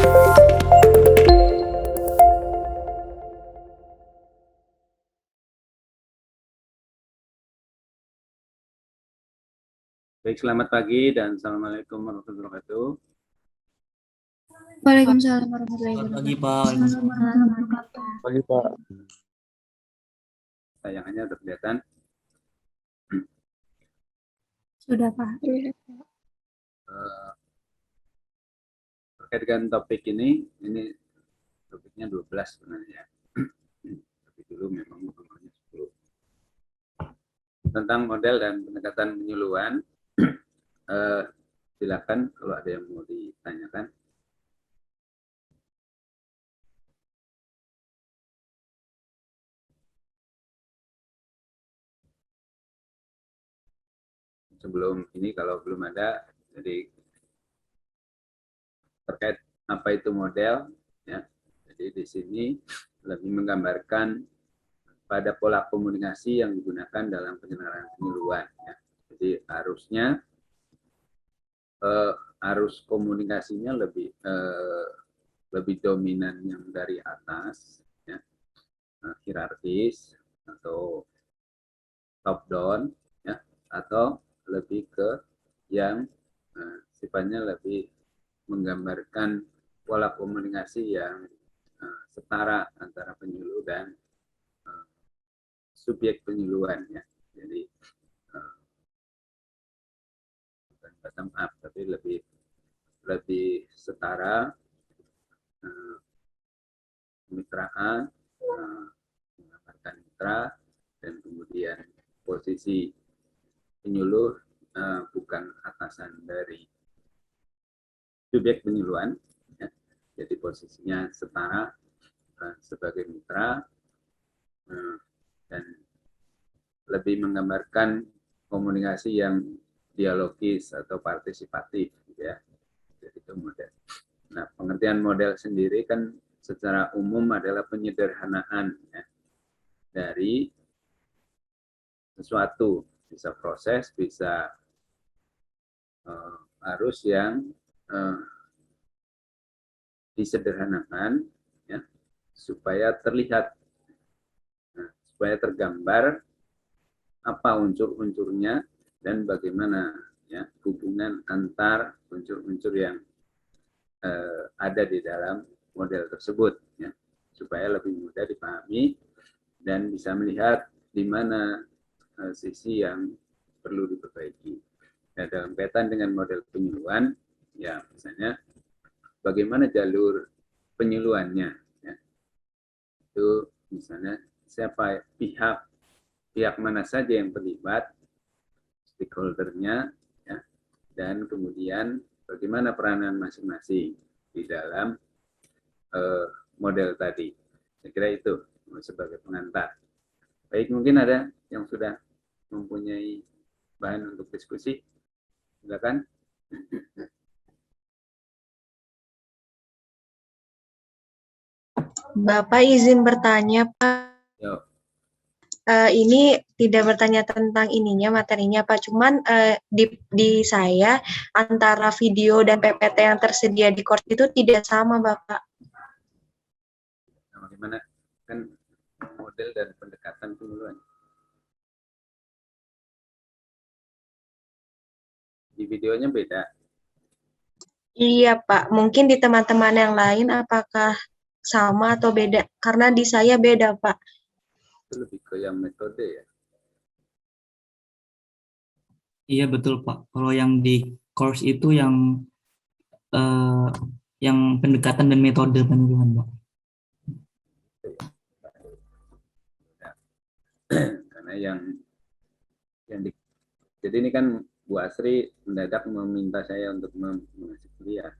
Baik, selamat pagi dan assalamualaikum warahmatullahi wabarakatuh. Waalaikumsalam warahmatullahi Selamat pagi, wabarakatuh. Pak. Pagi Pak. Tayangannya sudah kelihatan. Sudah, Pak. Terkait dengan topik ini topiknya 12 sebenarnya. Tapi dulu memang nomornya 10. Tentang model dan pendekatan penyuluhan, silakan kalau ada yang mau ditanyakan. Sebelum ini kalau belum ada, jadi terkait apa itu model, ya. Jadi di sini lebih menggambarkan pada pola komunikasi yang digunakan dalam penyelenggaraan penyuluhan. Ya. Jadi arus komunikasinya lebih dominan yang dari atas, ya, hierarkis atau top down, ya, atau lebih ke yang sifatnya lebih menggambarkan pola komunikasi yang setara antara penyuluh dan subjek penyuluhan, ya. Jadi bukan bottom up tapi lebih setara, kemitraan, menggambarkan mitra, dan kemudian posisi penyuluh bukan atasan dari subjek penyuluhan, ya. Jadi posisinya setara sebagai mitra, dan lebih menggambarkan komunikasi yang dialogis atau partisipatif, ya. Jadi itu model. Nah, pengertian model sendiri kan secara umum adalah penyederhanaan, ya, dari sesuatu, bisa proses, bisa arus yang disederhanakan, ya, supaya terlihat, supaya tergambar apa unsur-unsurnya dan bagaimana, ya, hubungan antar unsur-unsur yang ada di dalam model tersebut, ya, supaya lebih mudah dipahami dan bisa melihat di mana sisi yang perlu diperbaiki. Nah, dalam kaitan dengan model penyuluhan, ya, misalnya bagaimana jalur penyuluhannya, ya. Itu misalnya siapa pihak mana saja yang terlibat, stakeholdernya, ya, dan kemudian bagaimana peranan masing-masing di dalam model tadi. Saya kira itu sebagai pengantar. Baik, mungkin ada yang sudah mempunyai bahan untuk diskusi. Silakan. Bapak izin bertanya, Pak. Yo. Ini tidak bertanya tentang materinya, Pak. Cuman di saya antara video dan PPT yang tersedia di course itu tidak sama, Bapak. Nah, bagaimana kan model dan pendekatan penyuluhan? Di videonya beda. Iya, Pak. Mungkin di teman-teman yang lain apakah sama atau beda? Karena di saya beda, Pak. Itu lebih ke yang metode, ya. Iya betul Pak. Kalau yang di course itu yang pendekatan dan metode penyuluhan Pak. Karena jadi ini kan Bu Asri mendadak meminta saya untuk mengasih kuliah.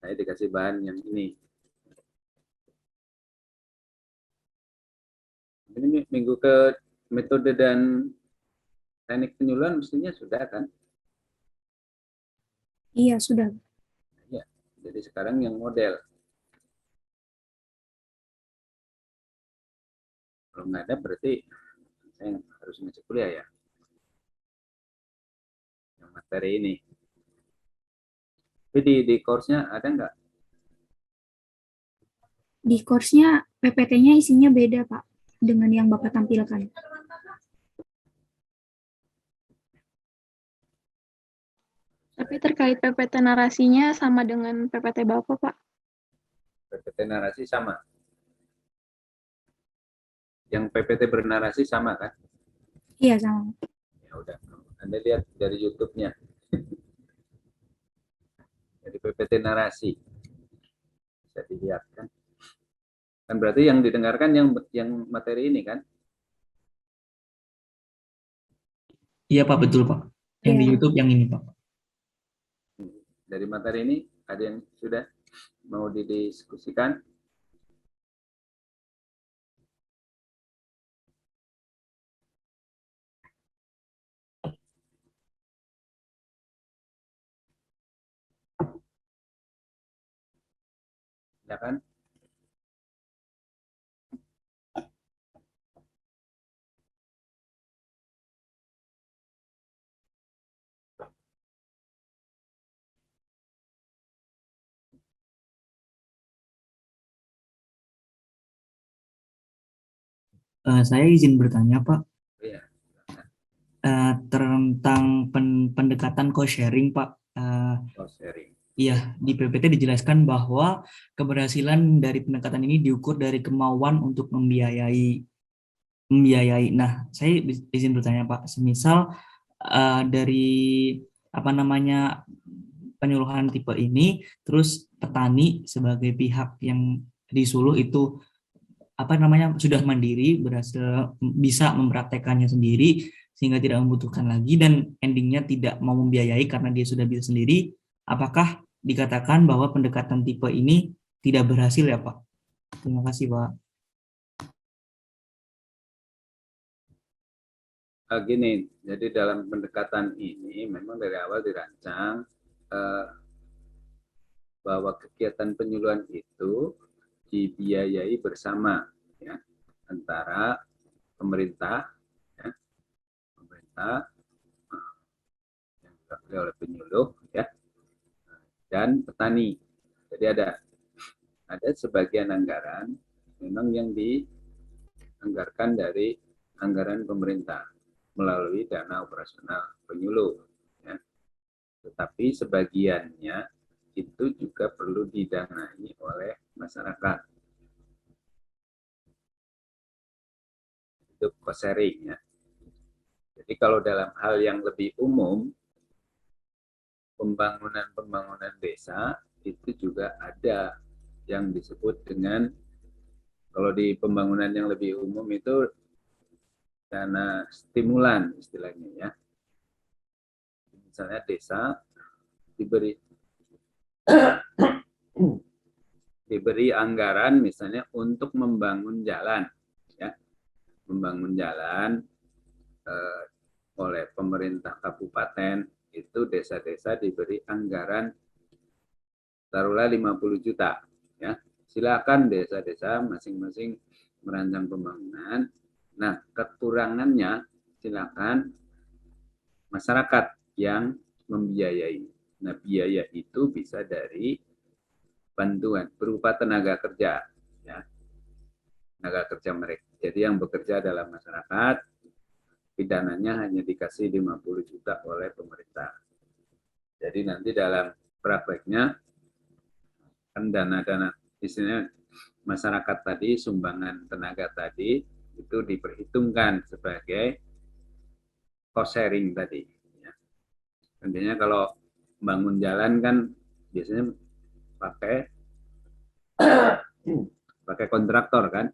Saya dikasih bahan yang ini. Ini minggu ke metode dan teknik penyuluhan mestinya sudah kan? Iya, sudah. Ya, jadi sekarang yang model. Kalau nggak ada berarti saya harus ngecek kuliah, ya. Yang materi ini. Tapi di course-nya ada nggak Di course-nya PPT-nya isinya beda, Pak, dengan yang Bapak tampilkan. Tapi terkait PPT narasinya sama dengan PPT Bapak, Pak. PPT narasi sama. Yang PPT bernarasi sama kan? Iya, sama. Ya udah, Anda lihat dari YouTube-nya. Dari PPT narasi. Bisa dilihat kan? Kan berarti yang didengarkan yang materi ini kan? Iya Pak, betul Pak. Yang di Iya. YouTube yang ini Pak. Dari materi ini ada yang sudah mau didiskusikan? Silakan. Saya izin bertanya Pak, Iya. tentang pendekatan co-sharing Pak. Sharing. Iya, di PPT dijelaskan bahwa keberhasilan dari pendekatan ini diukur dari kemauan untuk membiayai. Nah, saya izin bertanya Pak, semisal dari apa namanya penyuluhan tipe ini, terus petani sebagai pihak yang disuluh itu apa namanya sudah mandiri, berhasil bisa mempraktekannya sendiri sehingga tidak membutuhkan lagi dan endingnya tidak mau membiayai karena dia sudah bisa sendiri, apakah dikatakan bahwa pendekatan tipe ini tidak berhasil ya Pak? Terima kasih Pak. Gini, jadi dalam pendekatan ini memang dari awal dirancang bahwa kegiatan penyuluhan itu dibiayai bersama ya, antara pemerintah ya, yang diwakili oleh penyuluh ya, dan petani. Jadi ada sebagian anggaran memang yang dianggarkan dari anggaran pemerintah melalui dana operasional penyuluh ya. Tetapi sebagiannya itu juga perlu didanai oleh masyarakat. Itu cost sharing ya. Jadi kalau dalam hal yang lebih umum, pembangunan desa itu juga ada yang disebut dengan, kalau di pembangunan yang lebih umum itu dana stimulan istilahnya ya. Misalnya desa diberi anggaran misalnya untuk membangun jalan ya, membangun jalan oleh pemerintah kabupaten, itu desa-desa diberi anggaran taruhlah 50 juta ya. Silakan desa-desa masing-masing merancang pembangunan. Nah, kekurangannya silakan masyarakat yang membiayai. Nah, biaya itu bisa dari bantuan berupa tenaga kerja ya. Tenaga kerja mereka. Jadi yang bekerja dalam masyarakat pidananya hanya dikasih 50 juta oleh pemerintah. Jadi nanti dalam prakteknya kan dana-dana istilahnya masyarakat tadi, sumbangan tenaga tadi itu diperhitungkan sebagai cost sharing tadi. Ya. Intinya kalau bangun jalan kan biasanya pakai kontraktor kan.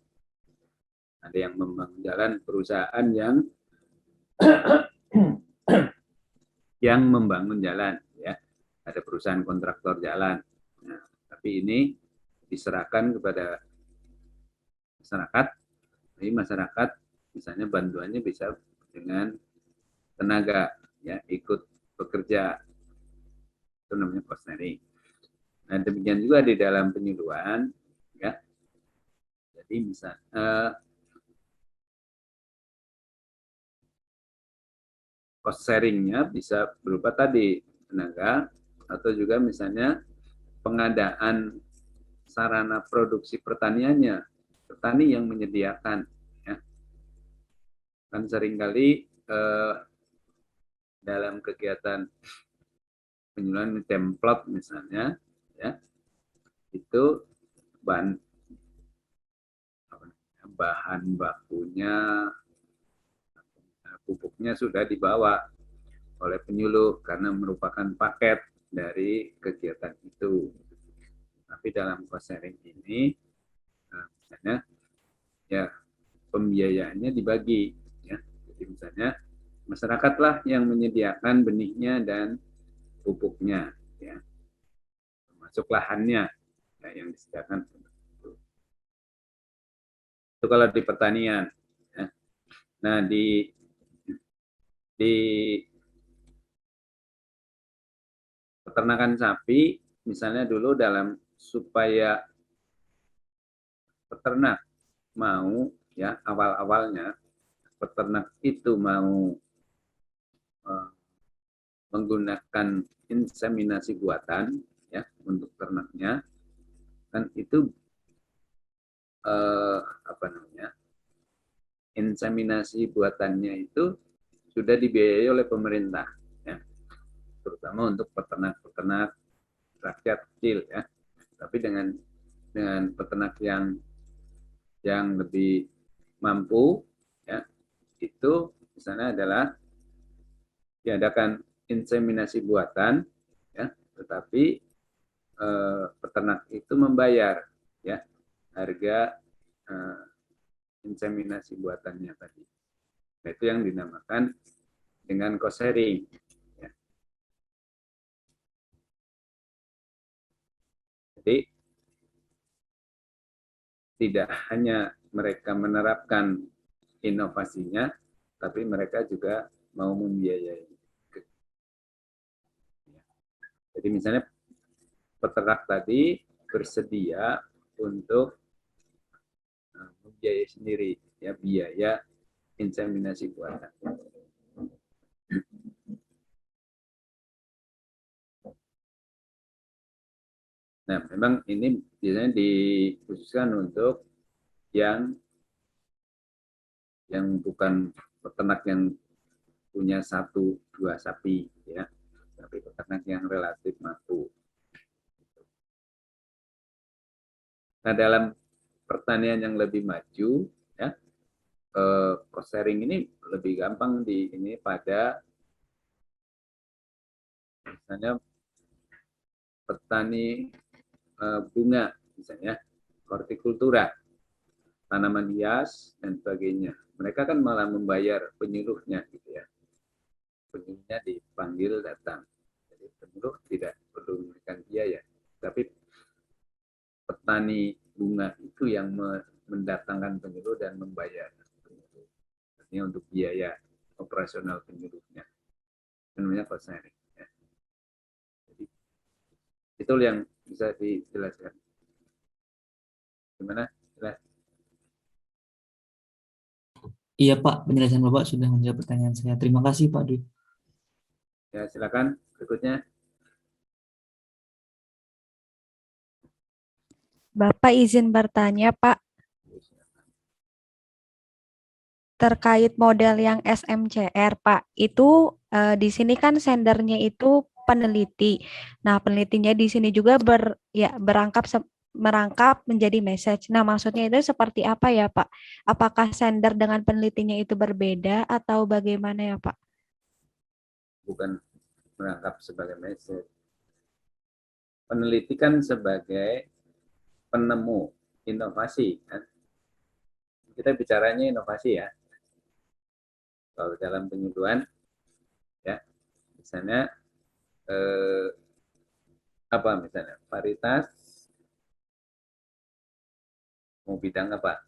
Ada yang membangun jalan, perusahaan yang membangun jalan ya. Ada perusahaan kontraktor jalan. Nah, tapi ini diserahkan kepada masyarakat. Jadi masyarakat misalnya bantuannya bisa dengan tenaga ya, ikut bekerja, itu namanya cost sharing. Nah, demikian juga di dalam penyuluhan ya. Jadi misal cost sharing-nya bisa berupa tadi tenaga atau juga misalnya pengadaan sarana produksi pertaniannya, petani yang menyediakan. Ya. Kan seringkali dalam kegiatan penjualan template misalnya, ya, itu bahan bakunya, pupuknya sudah dibawa oleh penyuluh karena merupakan paket dari kegiatan itu. Tapi dalam cost sharing ini, misalnya, ya pembiayaannya dibagi. Ya. Jadi misalnya masyarakatlah yang menyediakan benihnya dan pupuknya, ya, termasuk lahannya, ya, yang disediakan. Itu kalau di pertanian. Ya. Nah di peternakan sapi, misalnya dulu dalam supaya peternak mau, ya, awal-awalnya peternak itu mau menggunakan inseminasi buatan, ya, untuk ternaknya, kan itu inseminasi buatannya itu sudah dibiayai oleh pemerintah, ya, terutama untuk peternak-peternak rakyat kecil, ya. Tapi dengan peternak yang lebih mampu, ya, itu misalnya adalah diadakan inseminasi buatan, ya, tetapi peternak itu membayar, ya, harga inseminasi buatannya tadi. Nah, itu yang dinamakan dengan cost sharing. Ya. Jadi tidak hanya mereka menerapkan inovasinya, tapi mereka juga mau membiayai. Jadi misalnya peternak tadi bersedia untuk membiayai sendiri, ya, biaya inseminasi buatan. Nah, memang ini biasanya dikhususkan untuk yang bukan peternak yang punya 1-2 sapi, ya, tapi peternak yang relatif mampu. Nah, dalam pertanian yang lebih maju, ya, cost sharing ini lebih gampang ini pada misalnya petani bunga, misalnya hortikultura, tanaman hias dan sebagainya. Mereka kan malah membayar penyuluhnya, gitu ya. Penyuluhnya dipanggil datang. Jadi penyuluh tidak perlu memberikan biaya, tapi petani bunga itu yang mendatangkan penyuluh dan membayar penyuluh. Artinya untuk biaya operasional penyuluhnya. Namanya cost sharing. Ya. Jadi itu yang bisa dijelaskan. Gimana? Jelas? Iya Pak, penjelasan Bapak sudah menjawab pertanyaan saya. Terima kasih Pak Dwi. Ya, silakan berikutnya. Bapak izin bertanya, Pak, terkait model yang SMCR, Pak. Itu di sini kan sendernya itu peneliti. Nah, penelitinya di sini juga merangkap menjadi message. Nah, maksudnya itu seperti apa ya, Pak? Apakah sender dengan penelitinya itu berbeda atau bagaimana ya, Pak? Bukan merangkap sebagai message. Peneliti kan sebagai penemu inovasi, kan? Kita bicaranya inovasi, ya. Kalau dalam penyuluhan, ya, misalnya apa misalnya varietas mau bidang apa?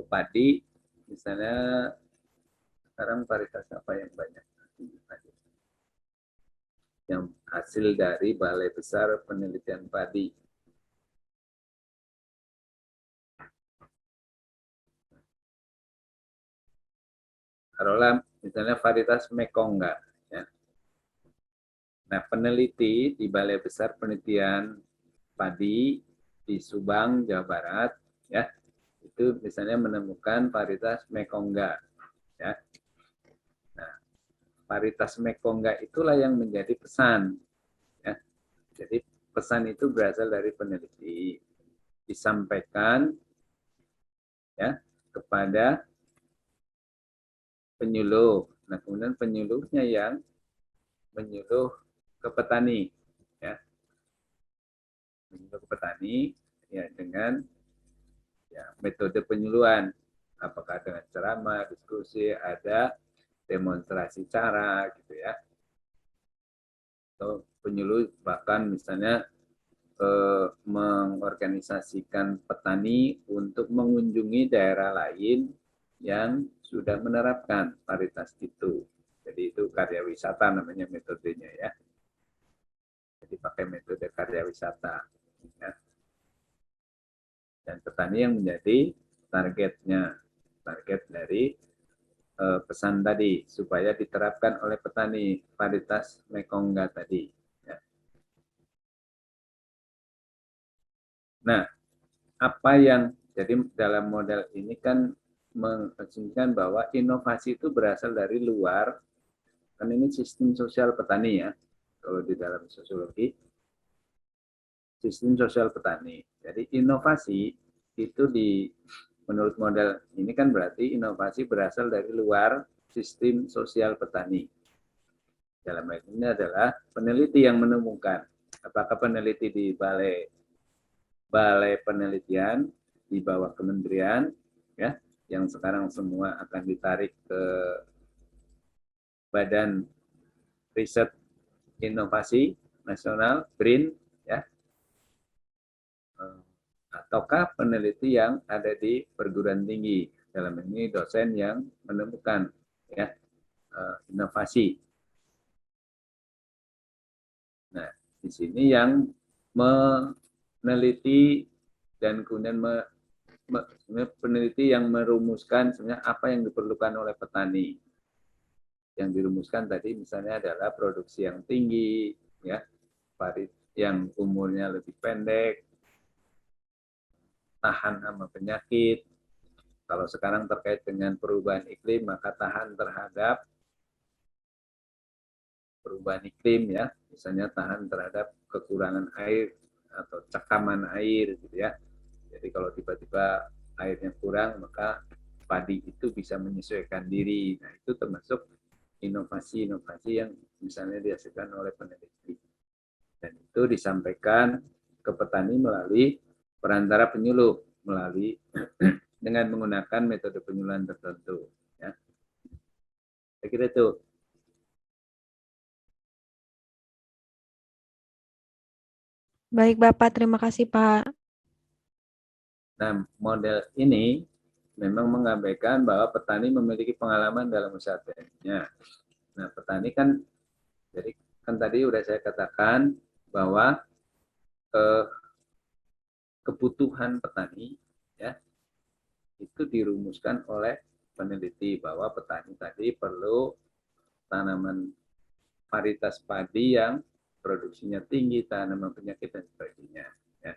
Padi, misalnya sekarang varietas apa yang banyak? Yang hasil dari Balai Besar Penelitian Padi. Taruhlah misalnya varietas Mekongga, ya. Nah, peneliti di Balai Besar Penelitian padi di Subang, Jawa Barat, ya, itu misalnya menemukan varietas Mekongga, ya. Nah, varietas Mekongga itulah yang menjadi pesan, ya. Jadi pesan itu berasal dari peneliti, disampaikan, ya, kepada penyuluh. Nah, kemudian penyuluhnya yang menyuluh ke petani, ya, menyuluh ke petani, ya, dengan ya, metode penyuluhan, apakah dengan ceramah, diskusi, ada demonstrasi cara, gitu ya. Atau penyuluh bahkan misalnya mengorganisasikan petani untuk mengunjungi daerah lain yang sudah menerapkan varietas itu. Jadi itu karya wisata namanya metodenya, ya. Jadi pakai metode karya wisata, ya. Dan petani yang menjadi target dari pesan tadi supaya diterapkan oleh petani varietas Mekongga tadi, ya. Nah, apa yang jadi dalam model ini kan mengasumsikan bahwa inovasi itu berasal dari luar, kan ini sistem sosial petani, ya, kalau di dalam sosiologi sistem sosial petani. Jadi inovasi itu menurut model ini kan berarti inovasi berasal dari luar sistem sosial petani. Dalam hal ini adalah peneliti yang menemukan. Apakah peneliti di balai penelitian di bawah kementerian, ya, yang sekarang semua akan ditarik ke Badan Riset Inovasi Nasional BRIN, ya, ataukah peneliti yang ada di perguruan tinggi, dalam ini dosen yang menemukan, ya, inovasi. Nah, di sini yang meneliti dan kemudian peneliti yang merumuskan sebenarnya apa yang diperlukan oleh petani. Yang dirumuskan tadi misalnya adalah produksi yang tinggi, ya, yang umurnya lebih pendek, tahan sama penyakit. Kalau sekarang terkait dengan perubahan iklim, maka tahan terhadap perubahan iklim, ya, misalnya tahan terhadap kekurangan air atau cekaman air, gitu ya. Jadi kalau tiba-tiba airnya kurang, maka padi itu bisa menyesuaikan diri. Nah, itu termasuk inovasi-inovasi yang misalnya dihasilkan oleh peneliti. Dan itu disampaikan ke petani melalui perantara penyuluh, melalui dengan menggunakan metode penyuluhan tertentu, ya. Saya kira itu. Baik Bapak, terima kasih Pak. Nah, model ini memang mengabaikan bahwa petani memiliki pengalaman dalam usaha tekniknya. Nah, petani kan, jadi kan tadi udah saya katakan bahwa kebutuhan petani, ya, itu dirumuskan oleh peneliti bahwa petani tadi perlu tanaman varietas padi yang produksinya tinggi, tanaman penyakit dan sebagainya, ya.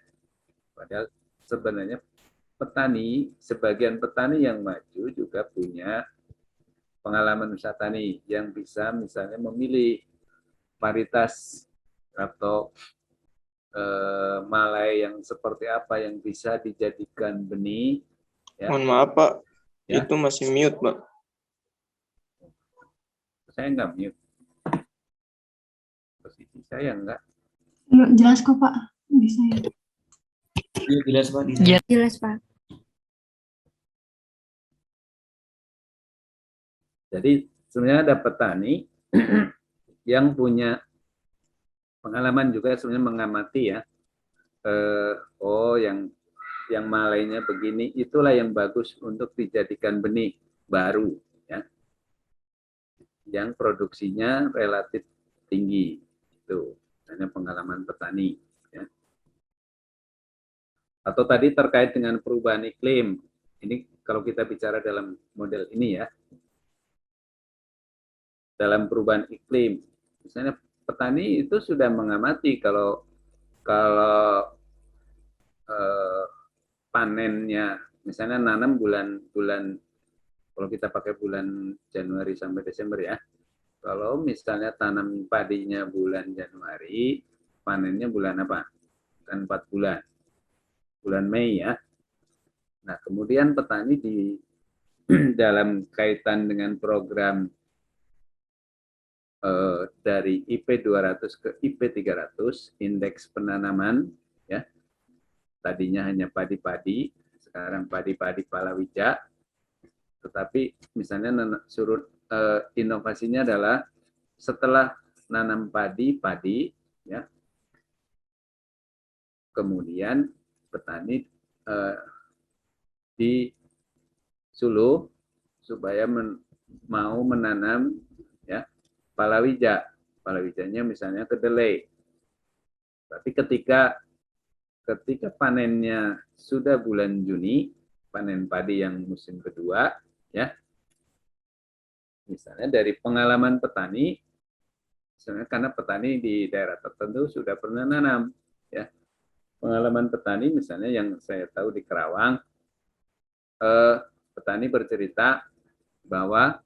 Padahal sebenarnya sebagian petani yang maju juga punya pengalaman usaha tani yang bisa misalnya memilih varietas atau malai yang seperti apa yang bisa dijadikan benih, ya. Mohon maaf Pak, Ya. itu masih mute Pak. Saya nggak mute. Posisi saya enggak. Jelas kok Pak, bisa ya. Iya, jelas Pak. Jelas Pak. Jadi sebenarnya ada petani yang punya pengalaman juga sebenarnya mengamati, ya. Yang malainya begini, itulah yang bagus untuk dijadikan benih baru, ya, yang produksinya relatif tinggi. Itu hanya pengalaman petani, ya. Atau tadi terkait dengan perubahan iklim. Ini kalau kita bicara dalam model ini, ya, dalam perubahan iklim, misalnya petani itu sudah mengamati kalau panennya, misalnya nanam bulan kalau kita pakai bulan Januari sampai Desember ya. Kalau misalnya tanam padinya bulan Januari, panennya bulan apa? Kan 4 bulan. Bulan Mei ya. Nah, kemudian petani di dalam kaitan dengan program dari IP 200 ke IP 300, indeks penanaman, ya, tadinya hanya padi-padi, sekarang padi-padi palawija, tetapi misalnya surut inovasinya adalah setelah nanam padi, ya, kemudian petani disuruh supaya mau menanam, ya, palawija. Palawijanya misalnya kedelai. Tapi ketika panennya sudah bulan Juni, panen padi yang musim kedua, ya, misalnya dari pengalaman petani, misalnya karena petani di daerah tertentu sudah pernah nanam, ya, pengalaman petani misalnya yang saya tahu di Kerawang, petani bercerita bahwa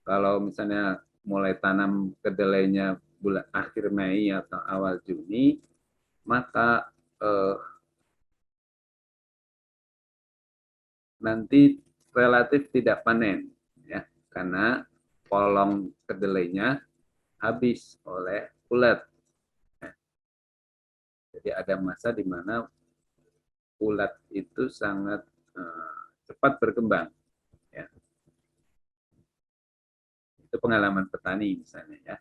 kalau misalnya mulai tanam kedelainya bulan akhir Mei atau awal Juni, maka nanti relatif tidak panen, ya, karena polong kedelainya habis oleh ulat. Jadi ada masa di mana ulat itu sangat cepat berkembang, ya. Itu pengalaman petani misalnya, ya.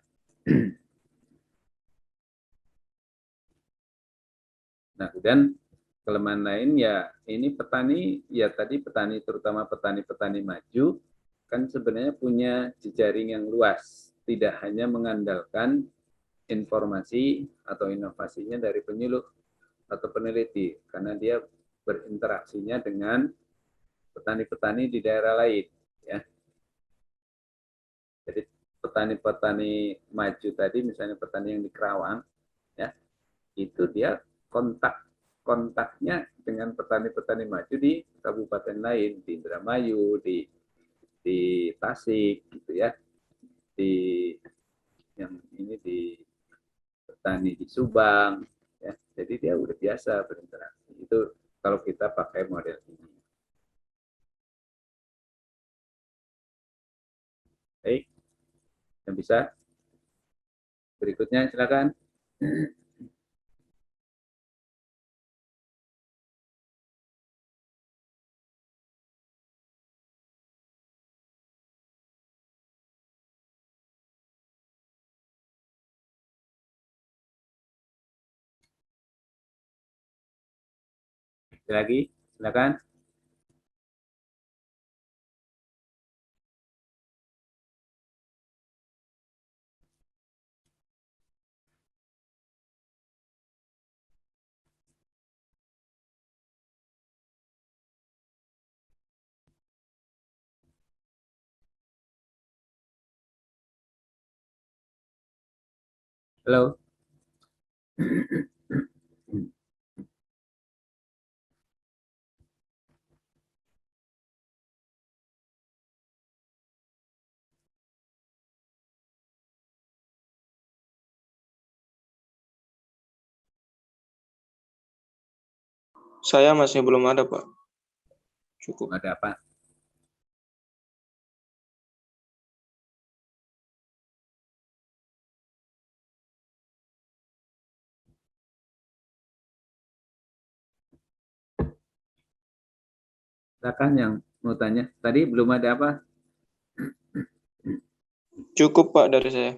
Nah, kemudian kelemahan lain ya ini petani, ya tadi petani terutama petani-petani maju kan sebenarnya punya jejaring yang luas, tidak hanya mengandalkan informasi atau inovasinya dari penyuluh atau peneliti, karena dia berinteraksinya dengan petani-petani di daerah lain, ya. Jadi petani-petani maju tadi, misalnya petani yang di Kerawang, ya, itu dia kontaknya dengan petani-petani maju di kabupaten lain, di Indramayu, di Tasik, gitu ya, di yang ini di petani di Subang, ya. Jadi dia udah biasa berinteraksi. Itu kalau kita pakai model ini. Baik, yang bisa berikutnya silakan. Lagi, silakan. Halo. Saya masih belum ada, Pak. Cukup. Ada apa? Silakan yang mau tanya. Tadi belum ada apa? Cukup, Pak, dari saya.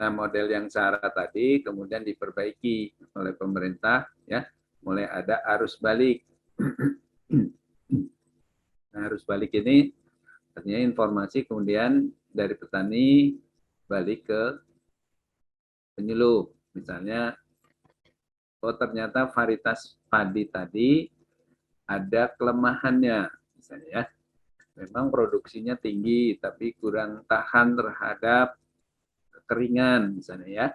Nah, model yang syarat tadi kemudian diperbaiki oleh pemerintah, ya, mulai ada arus balik. Nah, arus balik ini artinya informasi kemudian dari petani balik ke penyuluh. Misalnya, oh ternyata varietas padi tadi ada kelemahannya, misalnya, ya. memang produksinya tinggi tapi kurang tahan terhadap kekeringan misalnya ya.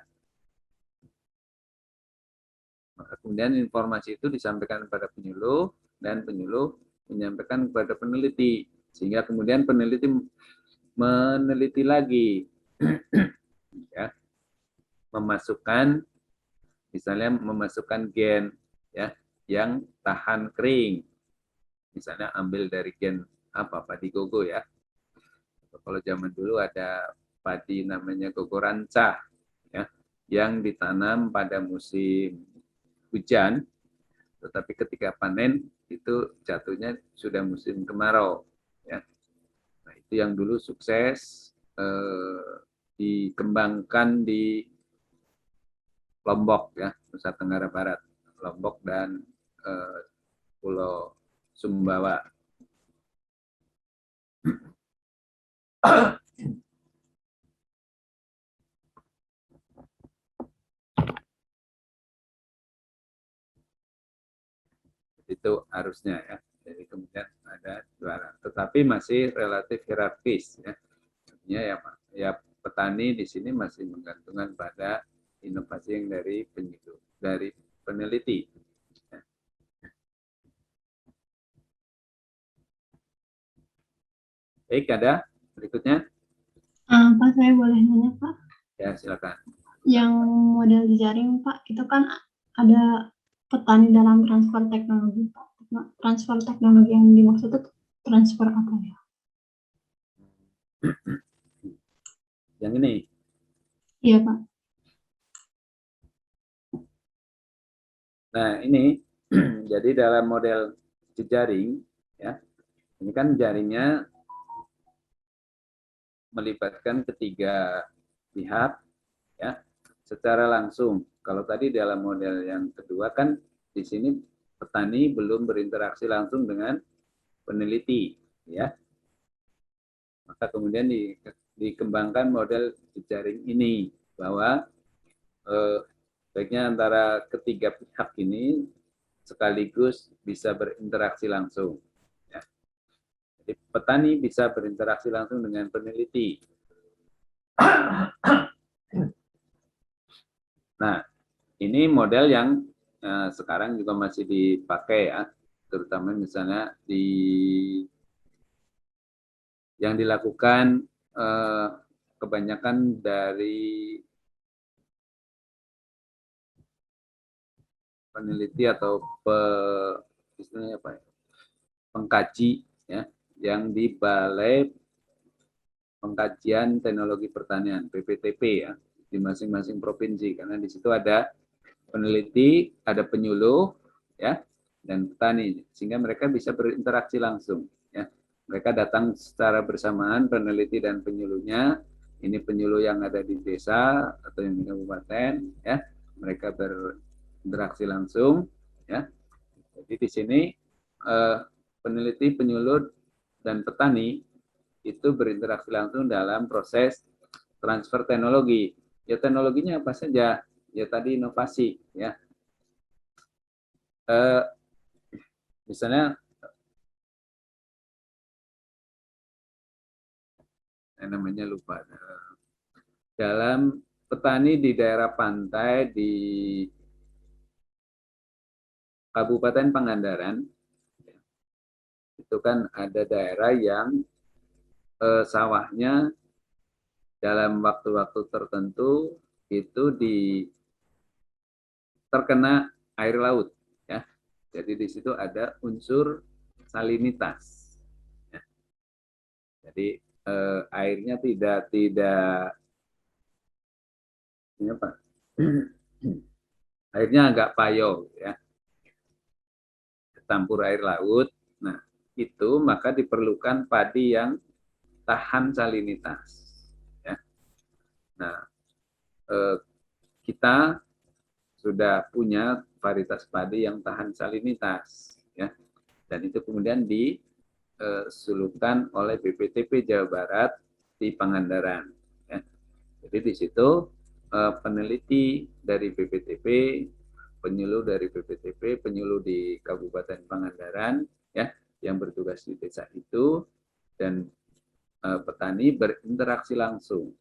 Maka kemudian informasi itu disampaikan kepada penyuluh dan penyuluh menyampaikan kepada peneliti, sehingga kemudian peneliti meneliti lagi ya, misalnya memasukkan gen ya yang tahan kering, misalnya ambil dari gen padi gogo ya. Kalau zaman dulu ada padi namanya gogo rancah ya, yang ditanam pada musim hujan, tetapi ketika panen itu jatuhnya sudah musim kemarau ya. Nah, itu yang dulu sukses dikembangkan di Lombok ya, Nusa Tenggara Barat, Lombok dan Pulau Sumbawa. Itu harusnya ya. Jadi kemudian ada juara, tetapi masih relatif hierarkis ya. Artinya ya petani di sini masih menggantungkan pada inovasi yang dari penyuluh, dari peneliti. Ya. Baik, ada berikutnya? Pak, saya boleh nanya, Pak? Ya, silakan. Yang model jejaring, Pak, itu kan ada petani dalam transfer teknologi, Pak. Transfer teknologi yang dimaksud itu transfer apa ya? Yang ini? Iya, Pak. Nah, ini jadi dalam model jejaring, ya, ini kan jaringnya melibatkan ketiga pihak, ya, secara langsung. Kalau tadi dalam model yang kedua kan di sini petani belum berinteraksi langsung dengan peneliti, ya. Maka kemudian dikembangkan model jejaring ini bahwa baiknya antara ketiga pihak ini sekaligus bisa berinteraksi langsung. Ya. Jadi petani bisa berinteraksi langsung dengan peneliti. Nah, ini model yang sekarang juga masih dipakai ya, terutama misalnya yang dilakukan kebanyakan dari peneliti atau istilahnya apa ya, pengkaji ya, yang di Balai Pengkajian Teknologi Pertanian (BPTP) ya, di masing-masing provinsi, karena di situ ada peneliti, ada penyuluh ya, dan petani, sehingga mereka bisa berinteraksi langsung ya. Mereka datang secara bersamaan, peneliti dan penyuluhnya. Ini penyuluh yang ada di desa atau yang di kabupaten ya, mereka berinteraksi langsung ya. Jadi di sini peneliti, penyuluh dan petani itu berinteraksi langsung dalam proses transfer teknologi. Ya, teknologinya apa saja? Ya tadi inovasi ya. Misalnya namanya lupa. Dalam petani di daerah pantai di Kabupaten Pangandaran, itu kan ada daerah yang sawahnya dalam waktu-waktu tertentu itu terkena air laut ya. Jadi di situ ada unsur salinitas ya. Jadi airnya tidak ini apa? Airnya agak payau ya, campur air laut. Nah, itu maka diperlukan padi yang tahan salinitas ya. Nah, kita sudah punya varietas padi yang tahan salinitas ya, dan itu kemudian disulupkan oleh BPTP Jawa Barat di Pangandaran ya. Jadi di situ peneliti dari BPTP, penyuluh dari BPTP, penyuluh di Kabupaten Pangandaran ya, yang bertugas di desa itu dan petani berinteraksi langsung.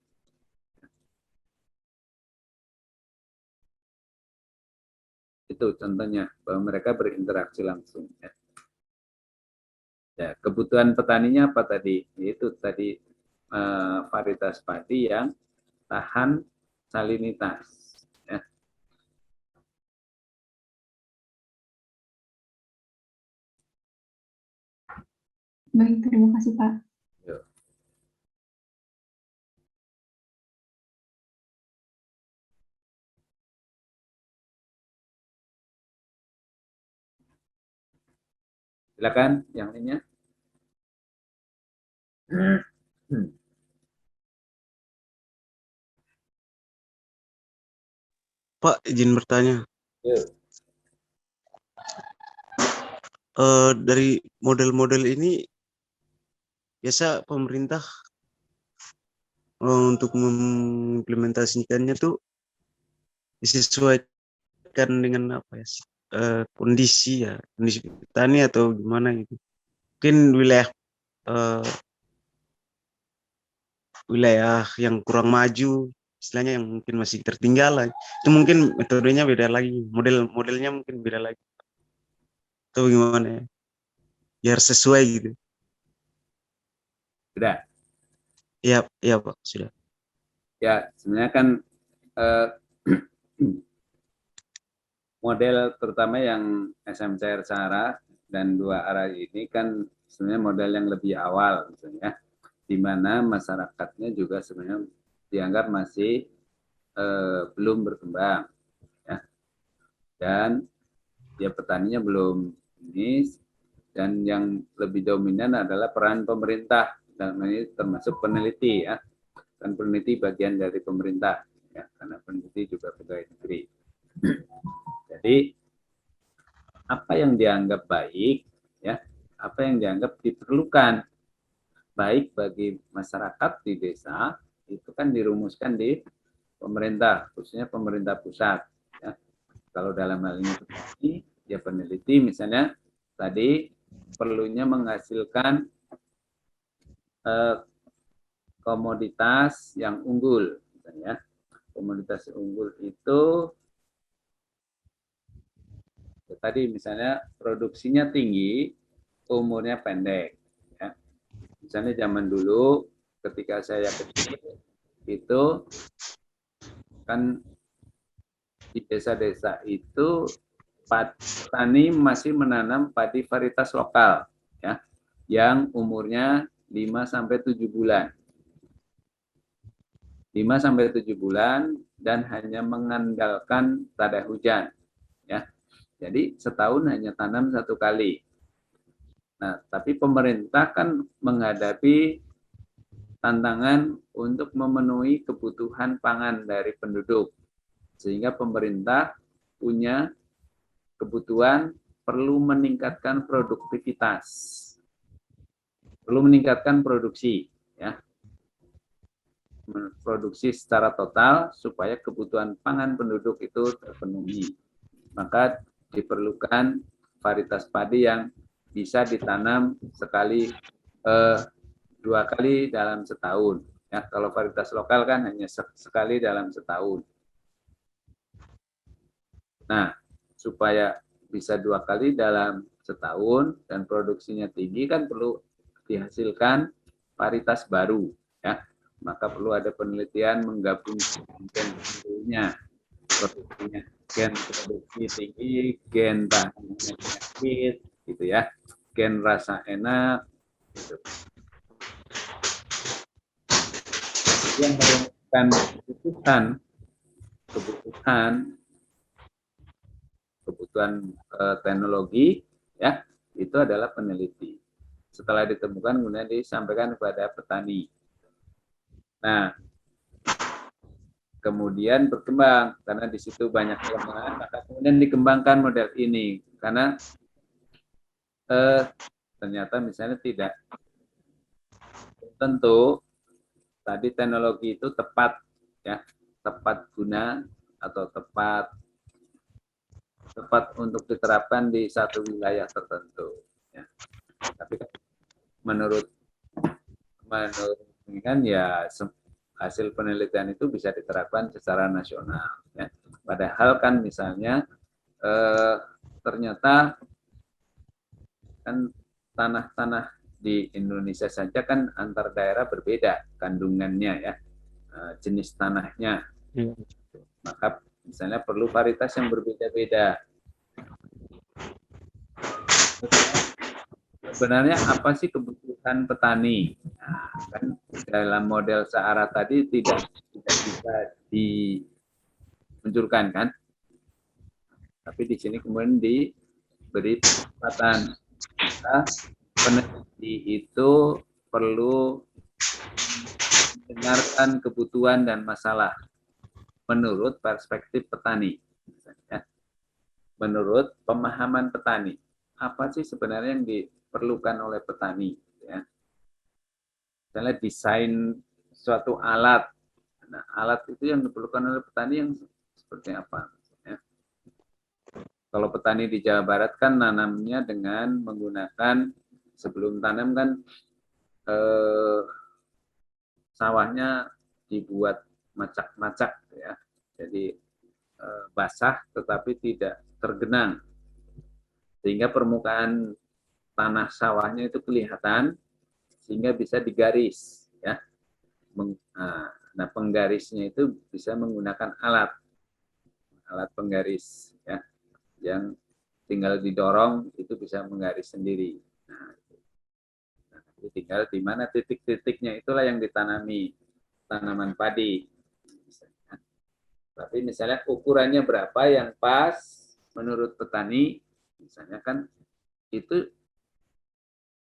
Itu contohnya bahwa mereka berinteraksi langsung. Ya. Ya, kebutuhan petaninya apa tadi? Itu tadi varietas padi yang tahan salinitas. Ya. Baik, terima kasih Pak. Yuk. Silakan yang lainnya. Pak, izin bertanya. Yuk. Dari model-model ini biasa pemerintah untuk mengimplementasikannya tuh disesuaikan dengan apa ya, kondisi petani atau gimana gitu. Mungkin wilayah yang kurang maju, istilahnya yang mungkin masih tertinggalan, itu mungkin metodenya beda lagi, modelnya mungkin beda lagi. Atau gimana ya? Biar sesuai gitu. Sudah. Iya Pak, sudah. Ya, sebenarnya kan model terutama yang SMCR Sahara dan 2 arah ini kan sebenarnya model yang lebih awal, misalnya, di mana masyarakatnya juga sebenarnya dianggap masih belum berkembang, ya. Dan ya petaninya belum ini, dan yang lebih dominan adalah peran pemerintah, dan ini termasuk peneliti, ya. Dan peneliti bagian dari pemerintah, ya, karena peneliti juga pegawai negeri. Jadi apa yang dianggap baik, ya, apa yang dianggap diperlukan baik bagi masyarakat di desa, itu kan dirumuskan di pemerintah, khususnya pemerintah pusat. Ya. Kalau dalam hal ini ya peneliti misalnya tadi perlunya menghasilkan komoditas yang unggul, misalnya. Komoditas unggul itu tadi misalnya produksinya tinggi, umurnya pendek. Ya. Misalnya zaman dulu ketika saya kecil itu kan di desa-desa itu petani masih menanam padi varietas lokal, ya, yang umurnya 5 sampai 7 bulan. 5 sampai 7 bulan dan hanya mengandalkan tada hujan, ya. Jadi setahun hanya tanam 1 kali. Nah, tapi pemerintah kan menghadapi tantangan untuk memenuhi kebutuhan pangan dari penduduk. Sehingga pemerintah punya kebutuhan perlu meningkatkan produktivitas. Perlu meningkatkan produksi, ya. Produksi secara total supaya kebutuhan pangan penduduk itu terpenuhi. Maka diperlukan varietas padi yang bisa ditanam sekali 2 kali dalam setahun. Ya, kalau varietas lokal kan hanya sekali dalam setahun. Nah, supaya bisa 2 kali dalam setahun dan produksinya tinggi kan perlu dihasilkan varietas baru, ya. Maka perlu ada penelitian menggabungkan gen-nya, produksinya, gen produksi tinggi, gen tahan penyakit, gitu ya, gen rasa enak, gitu. Yang merumuskan kebutuhan teknologi, ya, itu adalah peneliti. Setelah ditemukan kemudian disampaikan kepada petani. Nah, kemudian berkembang karena di situ banyak kelemahan, maka kemudian dikembangkan model ini karena ternyata misalnya tidak tentu tadi teknologi itu tepat, ya, tepat guna atau tepat untuk diterapkan di satu wilayah tertentu, ya. Tapi menurut menurut kan ya hasil penelitian itu bisa diterapkan secara nasional. Ya. Padahal kan misalnya ternyata kan tanah-tanah di Indonesia saja kan antar daerah berbeda kandungannya ya, jenis tanahnya. Maka misalnya perlu varietas yang berbeda-beda. Sebenarnya apa sih kebutuhan petani? Nah, kan dalam model searah tadi tidak bisa dimunculkan kan? Tapi di sini kemudian diberi kesempatan. Maka peneliti itu perlu mendengarkan kebutuhan dan masalah menurut perspektif petani. Menurut pemahaman petani, apa sih sebenarnya yang diperlukan oleh petani? Ya. Misalnya desain suatu alat. Nah, alat itu yang diperlukan oleh petani yang seperti apa? Ya. Kalau petani di Jawa Barat kan nanamnya dengan menggunakan, sebelum tanam kan sawahnya dibuat macak-macak ya. Jadi basah tetapi tidak tergenang. Sehingga permukaan tanah sawahnya itu kelihatan sehingga bisa digaris ya. Nah, penggarisnya itu bisa menggunakan alat penggaris ya, yang tinggal didorong itu bisa menggaris sendiri. Nah, tinggal di mana titik-titiknya itulah yang ditanami tanaman padi. Tapi misalnya ukurannya berapa yang pas menurut petani, misalnya kan itu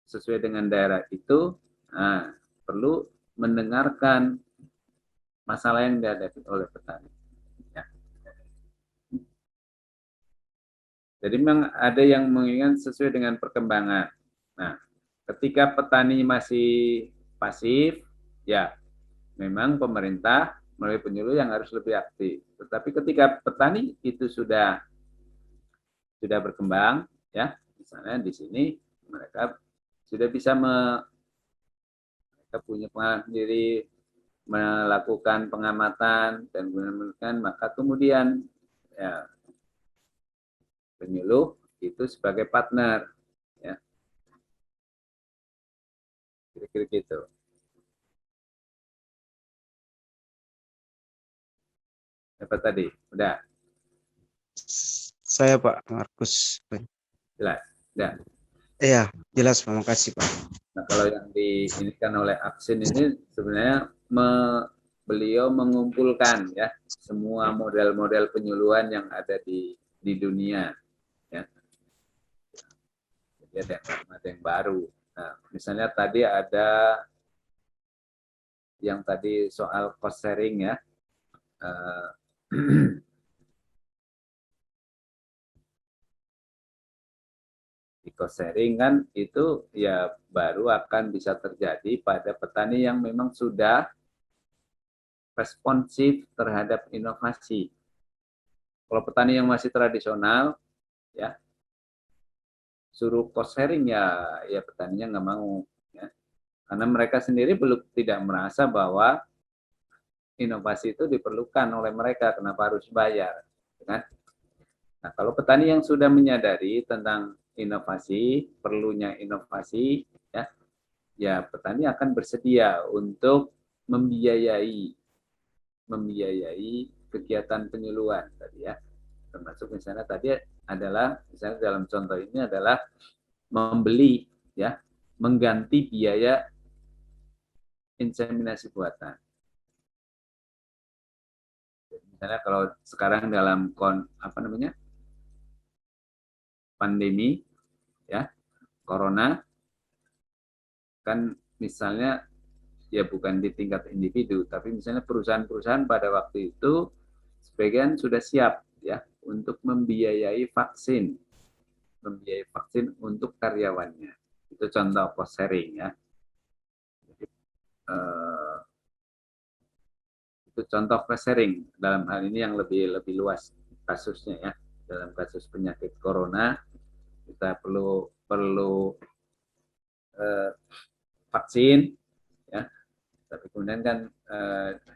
sesuai dengan daerah itu, perlu mendengarkan masalah yang dihadapi oleh petani. Ya. Jadi memang ada yang mengingat sesuai dengan perkembangan. Nah, ketika petani masih pasif, ya memang pemerintah melalui penyuluh yang harus lebih aktif. Tetapi ketika petani itu sudah berkembang, ya misalnya di sini mereka sudah bisa mereka punya pengalaman sendiri, melakukan pengamatan dan menemukan, maka kemudian ya penyuluh itu sebagai partner, ya kira-kira gitu. Apa tadi? Udah? Saya Pak Markus. Jelas? Udah? Iya, jelas Pak. Makasih Pak. Nah, kalau yang diinikan oleh Aksin ini sebenarnya beliau mengumpulkan ya semua model-model penyuluhan yang ada di dunia. Ya. Jadi ada yang baru. Nah, misalnya tadi ada yang tadi soal cost sharing ya. Di cost sharing kan itu ya baru akan bisa terjadi pada petani yang memang sudah responsif terhadap inovasi. Kalau petani yang masih tradisional, ya suruh cost sharing ya petaninya nggak mau, ya. Karena mereka sendiri tidak merasa bahwa inovasi itu diperlukan oleh mereka, kenapa harus bayar, kan? Nah, kalau petani yang sudah menyadari tentang inovasi, perlunya inovasi, ya petani akan bersedia untuk membiayai kegiatan penyuluhan tadi ya. Termasuk misalnya tadi adalah misalnya dalam contoh ini adalah membeli ya, mengganti biaya inseminasi buatan. Misalnya kalau sekarang dalam pandemi ya, corona kan misalnya ya bukan di tingkat individu, tapi misalnya perusahaan-perusahaan pada waktu itu sebagian sudah siap ya untuk membiayai vaksin untuk karyawannya. Itu contoh cost sharing ya. Itu contoh cost sharing dalam hal ini yang lebih luas kasusnya ya. Dalam kasus penyakit corona kita perlu vaksin Tapi kemudian kan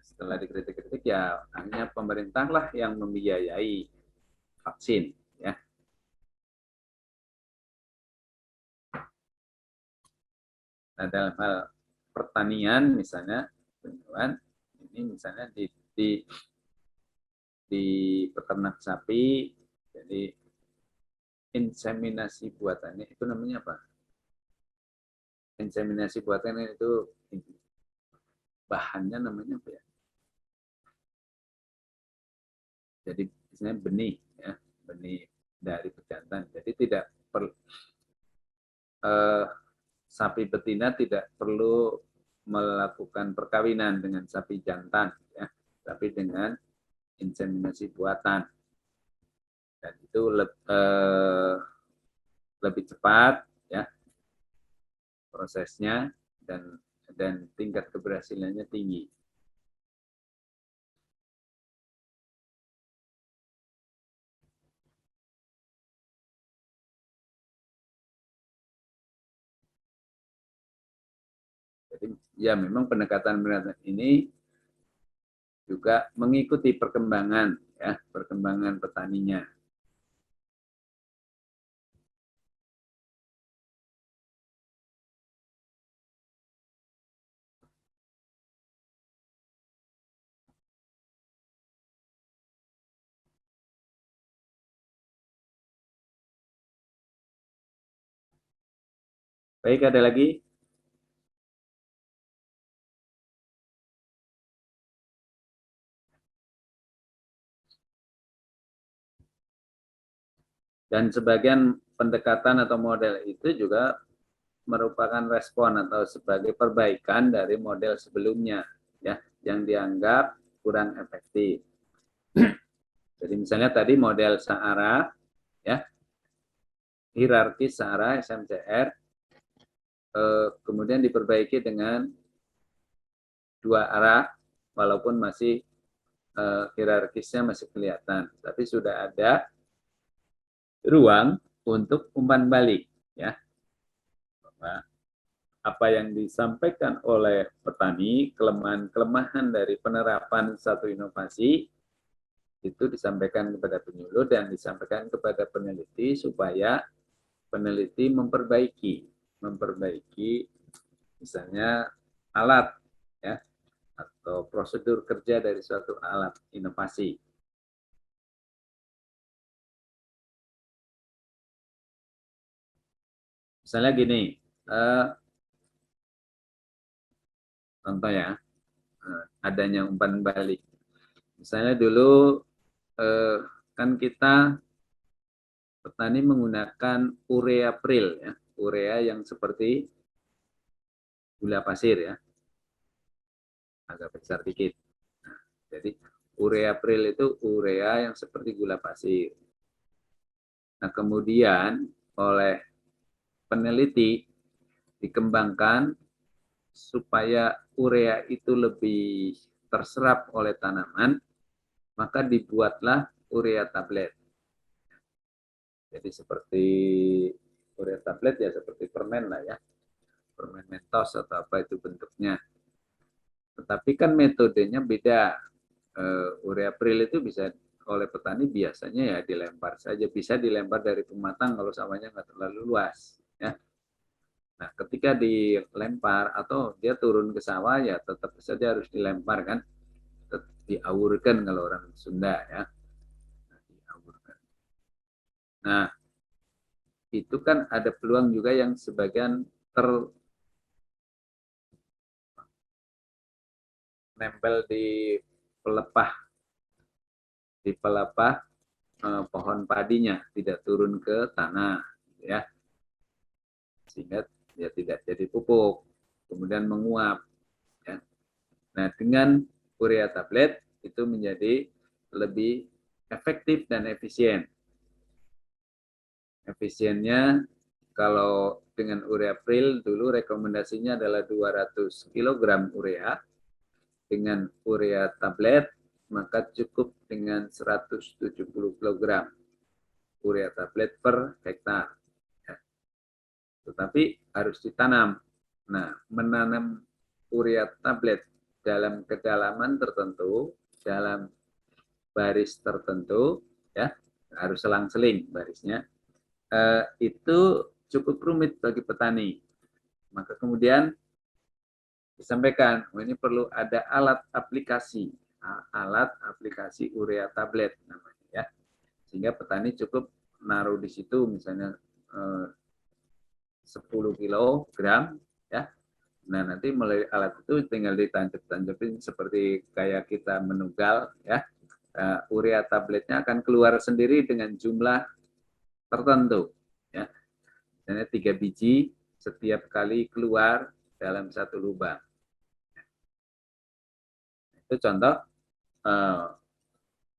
setelah dikritik-kritik ya hanya pemerintahlah yang membiayai vaksin, ya. Nah, dalam hal pertanian misalnya, ini misalnya di peternak sapi, jadi inseminasi buatannya itu namanya apa? Inseminasi buatannya itu bahannya namanya apa ya? Jadi misalnya benih, ya, benih dari pejantan. Jadi tidak perlu sapi betina tidak perlu melakukan perkawinan dengan sapi jantan, ya, tapi dengan inseminasi buatan. Dan itu lebih cepat, ya, prosesnya, dan tingkat keberhasilannya tinggi. Jadi ya memang pendekatan ini juga mengikuti perkembangan, ya, perkembangan petaninya. Baik, ada lagi? Dan sebagian pendekatan atau model itu juga merupakan respon atau sebagai perbaikan dari model sebelumnya, ya, yang dianggap kurang efektif. Jadi misalnya tadi model SARA, ya, hierarki SARA SMCR, kemudian diperbaiki dengan 2 arah, walaupun masih hierarkisnya masih kelihatan, tapi sudah ada ruang untuk umpan balik, ya. Bahwa apa yang disampaikan oleh petani, kelemahan-kelemahan dari penerapan satu inovasi itu disampaikan kepada penyuluh dan disampaikan kepada peneliti supaya peneliti memperbaiki misalnya alat, ya, atau prosedur kerja dari suatu alat inovasi. Misalnya gini, contoh ya, adanya umpan balik. Misalnya dulu kan kita petani menggunakan urea pril, ya, urea yang seperti gula pasir, ya, agak besar dikit. Nah, jadi urea pril itu urea yang seperti gula pasir. Nah, kemudian oleh peneliti dikembangkan supaya urea itu lebih terserap oleh tanaman, maka dibuatlah urea tablet. Jadi seperti urea tablet ya seperti permen lah, ya, permen mentos atau apa itu bentuknya. Tetapi kan metodenya beda. Urea pril itu bisa oleh petani biasanya ya dilempar saja, bisa dilempar dari pematang kalau sawahnya nggak terlalu luas, ya. Nah, ketika dilempar atau dia turun ke sawah ya tetap saja harus dilempar, kan, diaurkan kalau orang Sunda, ya. Diaurkan. Nah, itu kan ada peluang juga yang sebagian nempel di pelepah pohon padinya, tidak turun ke tanah, ya, sehingga ya tidak jadi pupuk, kemudian menguap, ya. Nah, dengan urea tablet itu menjadi lebih efektif dan efisien. Efisiennya kalau dengan urea pril dulu rekomendasinya adalah 200 kg urea. Dengan urea tablet maka cukup dengan 170 kg urea tablet per hektar. Ya. Tetapi harus ditanam. Nah, menanam urea tablet dalam kedalaman tertentu, dalam baris tertentu, ya harus selang-seling barisnya, itu cukup rumit bagi petani. Maka kemudian disampaikan, ini perlu ada alat aplikasi urea tablet namanya, ya, sehingga petani cukup naruh di situ misalnya 10 kilogram, ya. Nah, nanti melalui alat itu tinggal ditancap-tancapin seperti kayak kita menugal, ya. Urea tabletnya akan keluar sendiri dengan jumlah tertentu, ya. Misalnya 3 biji setiap kali keluar dalam satu lubang. Itu contoh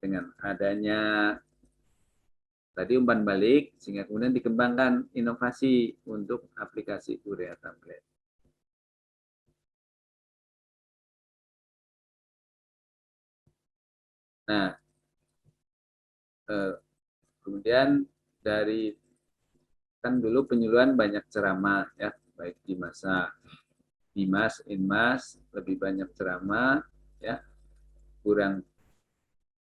dengan adanya tadi umpan balik, sehingga kemudian dikembangkan inovasi untuk aplikasi urea tablet. Nah, kemudian dari kan dulu penyuluhan banyak ceramah, ya, baik di masa Dimas, Inmas lebih banyak ceramah, ya, kurang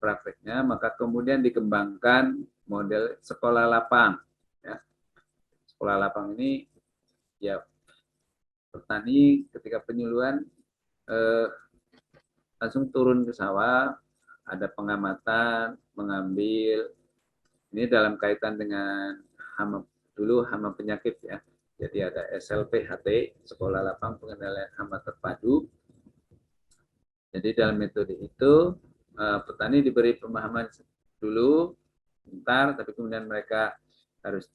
prakteknya, maka kemudian dikembangkan model sekolah lapang, ya. Sekolah lapang ini, ya, petani ketika penyuluhan langsung turun ke sawah, ada pengamatan, mengambil. Ini dalam kaitan dengan hama, dulu hama penyakit, ya. Jadi ada SLPHT, Sekolah Lapang Pengendalian Hama Terpadu. Jadi dalam metode itu petani diberi pemahaman dulu, bentar, tapi kemudian mereka harus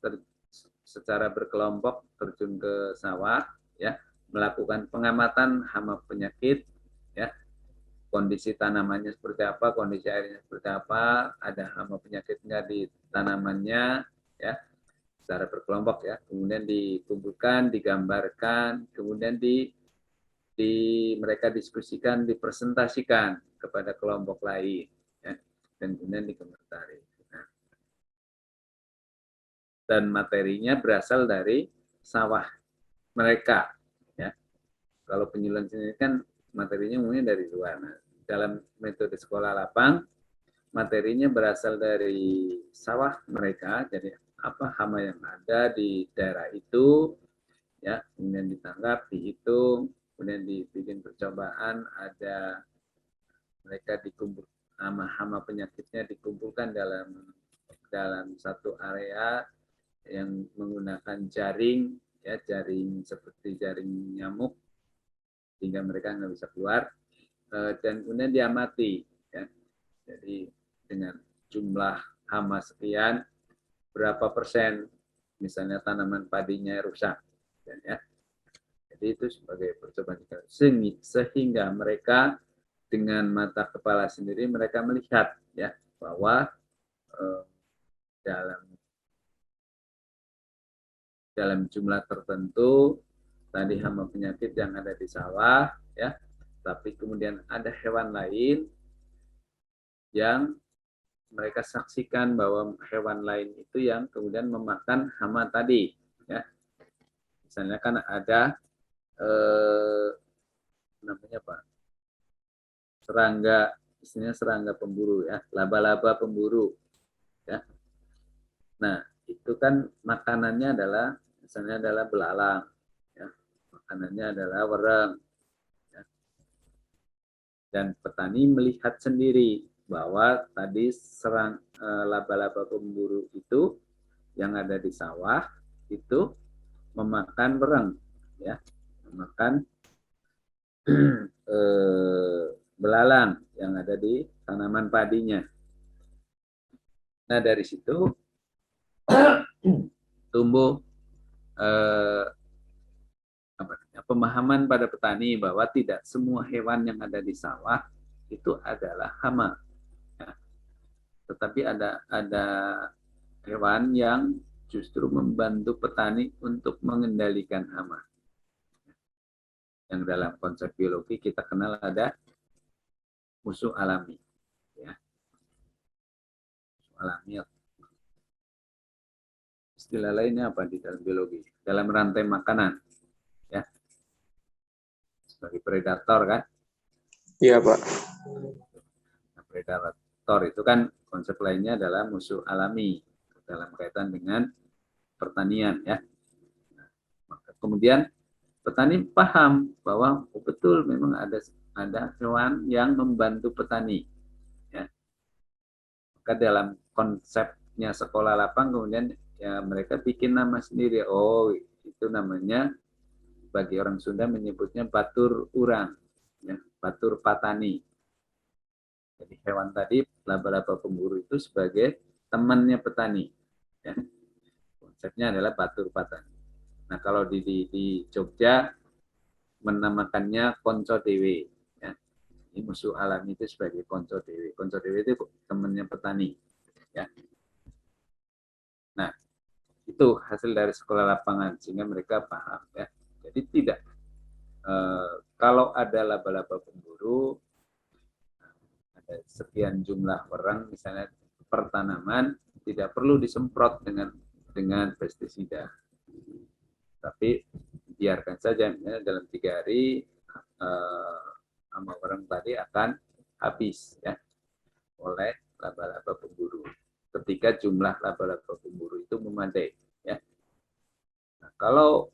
secara berkelompok terjun ke sawah, ya, melakukan pengamatan hama penyakit, ya, kondisi tanamannya seperti apa, kondisi airnya seperti apa, ada hama penyakit enggak di tanamannya, ya, secara berkelompok, ya, kemudian dikumpulkan, digambarkan, kemudian mereka diskusikan, dipresentasikan kepada kelompok lain, ya, dan kemudian dikomentari. Nah, dan materinya berasal dari sawah mereka, ya. Kalau penyuluhan sendiri kan materinya umumnya dari luar. Nah, dalam metode sekolah lapang, materinya berasal dari sawah mereka, jadi apa hama yang ada di daerah itu, ya, kemudian ditangkap, dihitung, kemudian dibikin percobaan, ada mereka dikumpul, hama penyakitnya dikumpulkan dalam satu area yang menggunakan jaring, ya, jaring seperti jaring nyamuk, sehingga mereka nggak bisa keluar, dan kemudian diamati, ya. Jadi dengan jumlah hama sekian, berapa persen misalnya tanaman padinya rusak, ya. Jadi itu sebagai percobaan, sehingga mereka dengan mata kepala sendiri mereka melihat, ya, bahwa dalam jumlah tertentu tadi hama penyakit yang ada di sawah, ya, tapi kemudian ada hewan lain yang mereka saksikan bahwa hewan lain itu yang kemudian memakan hama tadi, ya. Misalnya kan ada namanya apa? Serangga, istilahnya serangga pemburu, ya, laba-laba pemburu, ya. Nah, itu kan makanannya adalah misalnya adalah belalang, ya. Makanannya adalah wereng, ya. Dan petani melihat sendiri bahwa tadi laba-laba pemburu itu yang ada di sawah itu memakan wereng, ya, memakan belalang yang ada di tanaman padinya. Nah, dari situ tumbuh pemahaman pada petani bahwa tidak semua hewan yang ada di sawah itu adalah hama, ya. Tetapi ada hewan yang justru membantu petani untuk mengendalikan hama. Yang dalam konsep biologi kita kenal ada musuh alami, ya. Musuh alami. Istilah lainnya apa di dalam biologi? Dalam rantai makanan, ya. Sebagai predator, kan. Iya, Pak. Nah, predator itu kan konsep lainnya adalah musuh alami dalam kaitan dengan pertanian ya. Nah, kemudian petani paham bahwa betul memang ada hewan yang membantu petani ya. Maka dalam konsepnya sekolah lapang kemudian ya mereka bikin nama sendiri. Oh, itu namanya bagi orang Sunda menyebutnya batur urang ya, batur patani. Jadi hewan tadi laba-laba pemburu itu sebagai temannya petani ya. Konsepnya adalah batur patani. Nah, kalau di Jogja menamakannya konco dewe ya. Ini musuh alami itu sebagai konco dewe. Konco dewe itu temannya petani ya. Nah, itu hasil dari sekolah lapangan sehingga mereka paham ya. Jadi tidak kalau ada laba-laba pemburu ada sekian jumlah orang misalnya per tanaman tidak perlu disemprot dengan pestisida. Tapi biarkan saja misalnya dalam 3 hari sama orang tadi akan habis ya oleh laba-laba pemburu. Ketika jumlah laba-laba pemburu itu memadai ya. Nah, kalau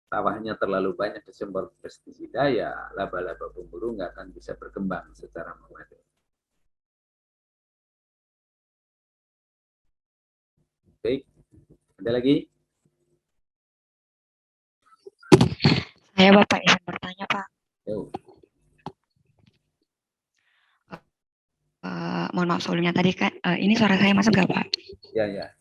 sawahnya terlalu banyak disemprot pestisida ya laba-laba pemburu nggak akan bisa berkembang secara memadai. Baik, ada lagi? Saya Bapak izin bertanya Pak. Yo. Mohon maaf sebelumnya tadi kan ini suara saya masuk nggak Pak? Ya.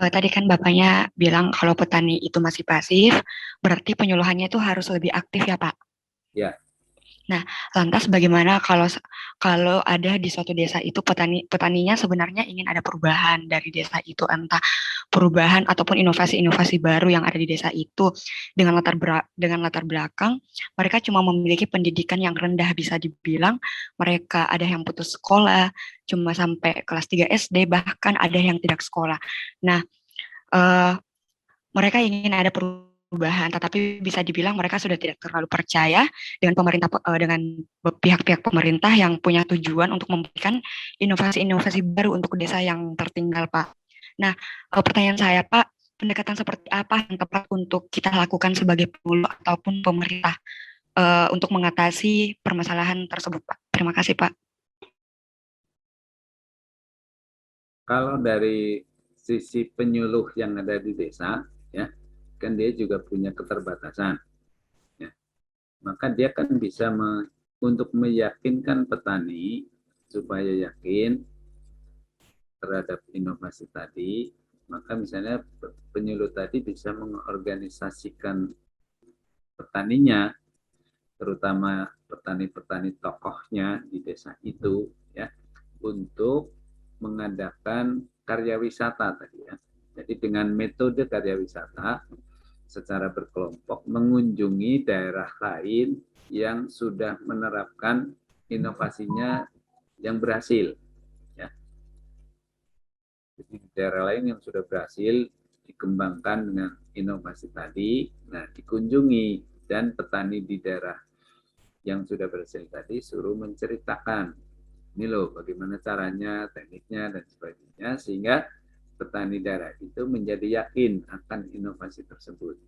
Tadi kan Bapaknya bilang kalau petani itu masih pasif, berarti penyuluhannya itu harus lebih aktif ya Pak? Ya. Nah, lantas bagaimana kalau ada di suatu desa itu petaninya sebenarnya ingin ada perubahan dari desa itu, entah perubahan ataupun inovasi-inovasi baru yang ada di desa itu dengan latar belakang mereka cuma memiliki pendidikan yang rendah, bisa dibilang mereka ada yang putus sekolah cuma sampai kelas 3 SD, bahkan ada yang tidak sekolah. Nah, mereka ingin ada perubahan, tetapi bisa dibilang mereka sudah tidak terlalu percaya dengan pihak-pihak pemerintah yang punya tujuan untuk memberikan inovasi-inovasi baru untuk desa yang tertinggal, Pak. Nah, pertanyaan saya, Pak, pendekatan seperti apa yang tepat untuk kita lakukan sebagai penyuluh ataupun pemerintah untuk mengatasi permasalahan tersebut, Pak? Terima kasih, Pak. Kalau dari sisi penyuluh yang ada di desa, ya, kan dia juga punya keterbatasan. Ya. Maka dia kan bisa untuk meyakinkan petani supaya yakin terhadap inovasi tadi, maka misalnya penyuluh tadi bisa mengorganisasikan petaninya, terutama petani-petani tokohnya di desa itu, ya, untuk mengadakan karya wisata tadi ya. Jadi dengan metode karya wisata secara berkelompok mengunjungi daerah lain yang sudah menerapkan inovasinya yang berhasil. Ya. Jadi di daerah lain yang sudah berhasil dikembangkan dengan inovasi tadi, nah dikunjungi dan petani di daerah yang sudah berhasil tadi suruh menceritakan ini loh bagaimana caranya, tekniknya dan sebagainya sehingga petani daerah itu menjadi yakin akan inovasi tersebut.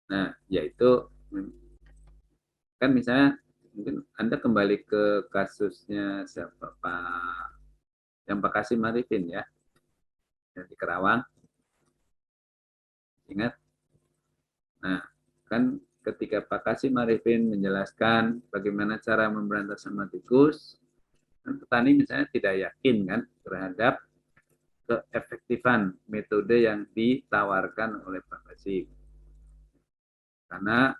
Nah, yaitu kan misalnya mungkin Anda kembali ke kasusnya siapa Pak yang Pak Kasim Arifin ya, yang di Kerawang, ingat? Nah, kan ketika Pak Kasim Arifin menjelaskan bagaimana cara memberantas hama tikus, kan petani misalnya tidak yakin kan terhadap keefektifan metode yang ditawarkan oleh Pak Kasim. Karena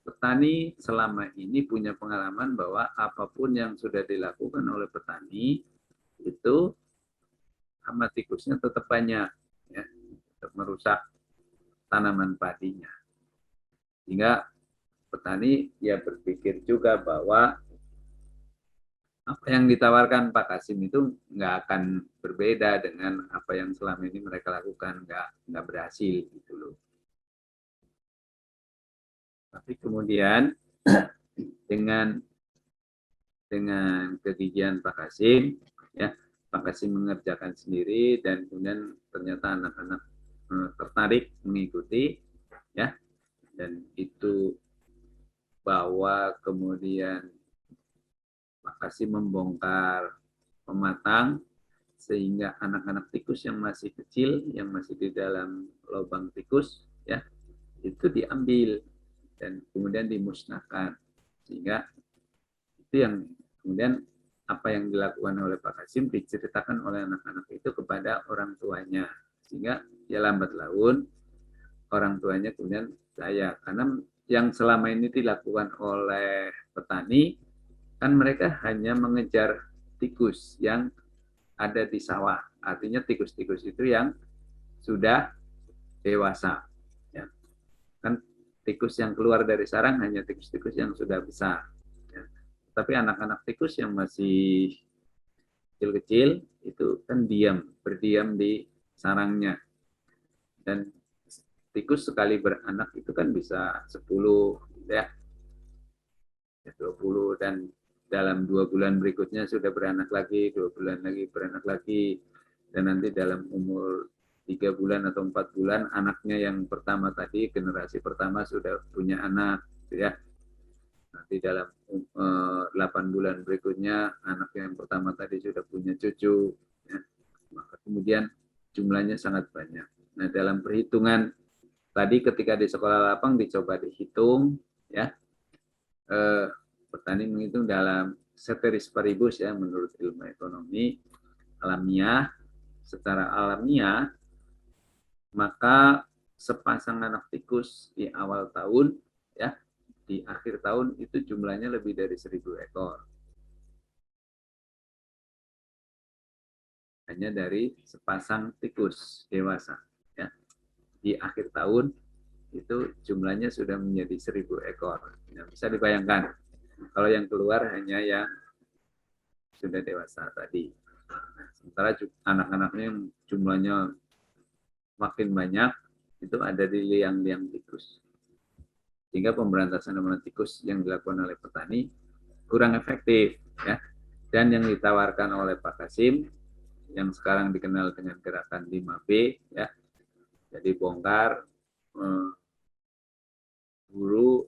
petani selama ini punya pengalaman bahwa apapun yang sudah dilakukan oleh petani itu hama tikusnya tetap banyak, ya, tetap merusak tanaman padinya. Sehingga petani ya berpikir juga bahwa apa yang ditawarkan Pak Kasim itu nggak akan berbeda dengan apa yang selama ini mereka lakukan, nggak berhasil gitu loh. Tapi kemudian dengan kegigihan Pak Kasim, ya Pak Kasim mengerjakan sendiri dan kemudian ternyata anak-anak tertarik mengikuti, ya, dan itu bahwa kemudian Pak Kasim membongkar pematang sehingga anak-anak tikus yang masih kecil, yang masih di dalam lubang tikus, ya, itu diambil dan kemudian dimusnahkan. Sehingga itu yang kemudian apa yang dilakukan oleh Pak Kasim diceritakan oleh anak-anak itu kepada orang tuanya. Sehingga ya lambat laun orang tuanya kemudian percaya. Karena yang selama ini dilakukan oleh petani, kan mereka hanya mengejar tikus yang ada di sawah. Artinya tikus-tikus itu yang sudah dewasa. Ya. Kan tikus yang keluar dari sarang hanya tikus-tikus yang sudah besar. Ya. Tapi anak-anak tikus yang masih kecil-kecil itu kan berdiam di sarangnya. Dan tikus sekali beranak itu kan bisa 10, ya, 20, dan dalam 2 bulan berikutnya sudah beranak lagi, 2 bulan lagi beranak lagi, dan nanti dalam umur 3 bulan atau 4 bulan anaknya yang pertama tadi, generasi pertama sudah punya anak, ya. Nanti dalam 8 bulan berikutnya anaknya yang pertama tadi sudah punya cucu, ya. Maka kemudian jumlahnya sangat banyak. Nah, dalam perhitungan tadi ketika di sekolah lapang dicoba dihitung, ya. Petani menghitung dalam ceteris paribus, ya, menurut ilmu ekonomi alamiah, secara alamiah, maka sepasang anak tikus di awal tahun, ya, di akhir tahun itu jumlahnya lebih dari 1.000 ekor. Hanya dari sepasang tikus dewasa, ya. Di akhir tahun itu jumlahnya sudah menjadi 1.000 ekor. Nah, bisa dibayangkan kalau yang keluar hanya yang sudah dewasa tadi. Nah, sementara anak-anaknya yang jumlahnya makin banyak itu ada di liang-liang tikus. Sehingga pemberantasan hama tikus yang dilakukan oleh petani kurang efektif, ya. Dan yang ditawarkan oleh Pak Kasim yang sekarang dikenal dengan gerakan 5B, ya. Jadi bongkar, buru,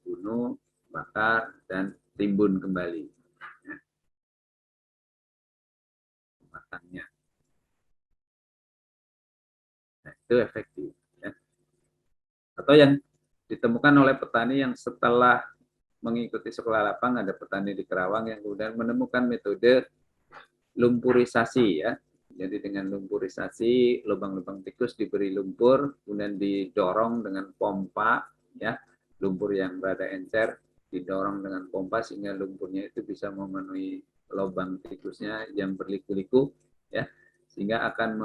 bunuh, bakar, dan timbun kembali, ya, matangnya. Nah, itu efektif, ya. Atau yang ditemukan oleh petani yang setelah mengikuti sekolah lapang, ada petani di Kerawang yang kemudian menemukan metode lumpurisasi, ya. Jadi dengan lumpurisasi, lubang-lubang tikus diberi lumpur, kemudian didorong dengan pompa, ya, lumpur yang berada encer didorong dengan pompa sehingga lumpurnya itu bisa memenuhi lubang tikusnya yang berliku-liku, ya, sehingga akan